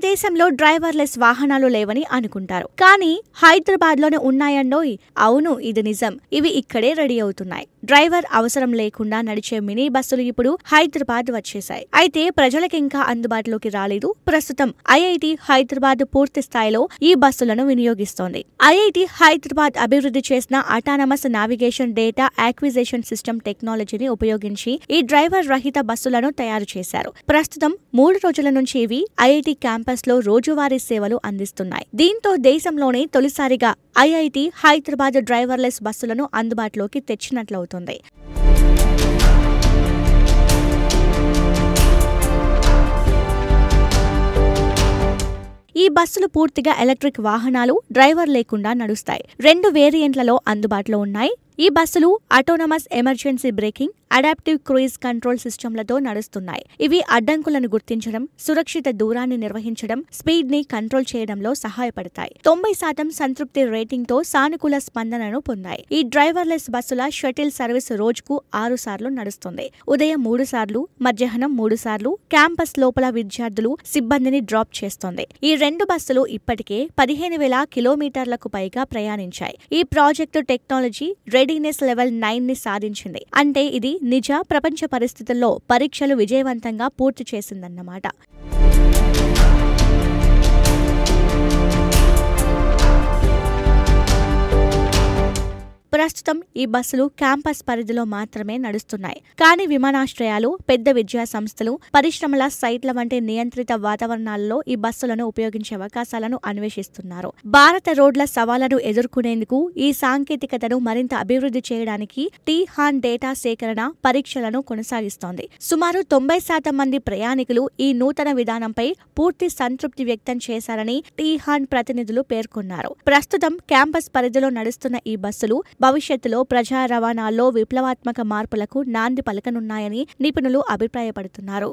దేశంలో డ్రైవర్లెస్ వాహనాలు లేవని అనుకుంటారు, కానీ హైదరాబాద్ లోనే ఉన్నాయండోయ్. అవును, ఇది నిజం. ఇవి ఇక్కడే రెడీ అవుతున్నాయి. డ్రైవర్ అవసరం లేకుండా నడిచే మినీ బస్సులు ఇప్పుడు హైదరాబాద్ వచ్చేశాయి. అయితే ప్రజలకింకా అందుబాటులోకి రాలేదు. ప్రస్తుతం ఐఐటి హైదరాబాద్ పూర్తి స్థాయిలో ఈ బస్సులను వినియోగిస్తోంది. ఐఐటి హైదరాబాద్ అభివృద్ధి చేసిన autonomous navigation data acquisition system టెక్నాలజీని ఉపయోగించి ఈ డ్రైవర్ రహిత బస్సులను తయారు చేశారు. ప్రస్తుతం 3 రోజుల నుంచి ఇవి ఐఐటి క్యాంపస్ లో రోజువారీ సేవలు అందిస్తున్నాయి. దీంతో దేశంలోనే తొలిసారిగా ఐఐటి హైదరాబాద్ డ్రైవర్లెస్ బస్సులను అందుబాటులోకి తెచ్చినట్లవుతుంది. ఈ బస్సులు పూర్తిగా ఎలక్ట్రిక్ వాహనాలు, డ్రైవర్ లేకుండా నడుస్తాయి. 2 వేరియంట్లలో అందుబాటులో ఉన్నాయి. ఈ బస్సులు autonomous emergency braking, adaptive cruise control సిస్టంలతో నడుస్తున్నాయి. ఇవి అడ్డంకులను గుర్తించడం, సురక్షిత దూరాన్ని నిర్వహించడం, స్పీడ్ ని కంట్రోల్ చేయడంలో సహాయపడతాయి. 90% సంతృప్తి రేటింగ్ తో సానుకూల స్పందనను పొందాయి. ఈ డ్రైవర్లెస్ బస్సుల షటిల్ సర్వీస్ రోజుకు 6 సార్లు నడుస్తుంది. ఉదయం 3 సార్లు, మధ్యాహ్నం 3 సార్లు క్యాంపస్ లోపల విద్యార్థులు, సిబ్బందిని డ్రాప్ చేస్తోంది. ఈ 2 బస్సులు ఇప్పటికే 15,000 కిలోమీటర్లకు పైగా ప్రయాణించాయి. ఈ ప్రాజెక్టు టెక్నాలజీ రెడీనెస్ లెవెల్ 9 ని సాధించింది. అంటే ఇది నిజ ప్రపంచ పరిస్థితుల్లో పరీక్షలు విజయవంతంగా పూర్తి చేసిందన్నమాట. ప్రస్తుతం ఈ బస్సులు క్యాంపస్ పరిధిలో మాత్రమే నడుస్తున్నాయి. కానీ విమానాశ్రయాలు, పెద్ద విద్యా సంస్థలు, పరిశ్రమల సైట్ల వంటి నియంత్రిత వాతావరణాలలో ఈ బస్సులను ఉపయోగించే అవకాశాలను అన్వేషిస్తున్నారు. భారత రోడ్ల సవాళ్లను ఎదుర్కొనేందుకు ఈ సాంకేతికతను మరింత అభివృద్ధి చేయడానికి టీ-హాన్ డేటా సేకరణ పరీక్షలను కొనసాగిస్తోంది. సుమారు 90% మంది ప్రయాణికులు ఈ నూతన విధానంపై పూర్తి సంతృప్తి వ్యక్తం చేశారని టీ-హాన్ ప్రతినిధులు పేర్కొన్నారు. ప్రస్తుతం క్యాంపస్ పరిధిలో నడుస్తున్న ఈ బస్సులు భవిష్యత్తులో ప్రజా రవాణాల్లో విప్లవాత్మక మార్పులకు నాంది పలకనున్నాయని నిపుణులు అభిప్రాయపడుతున్నారు.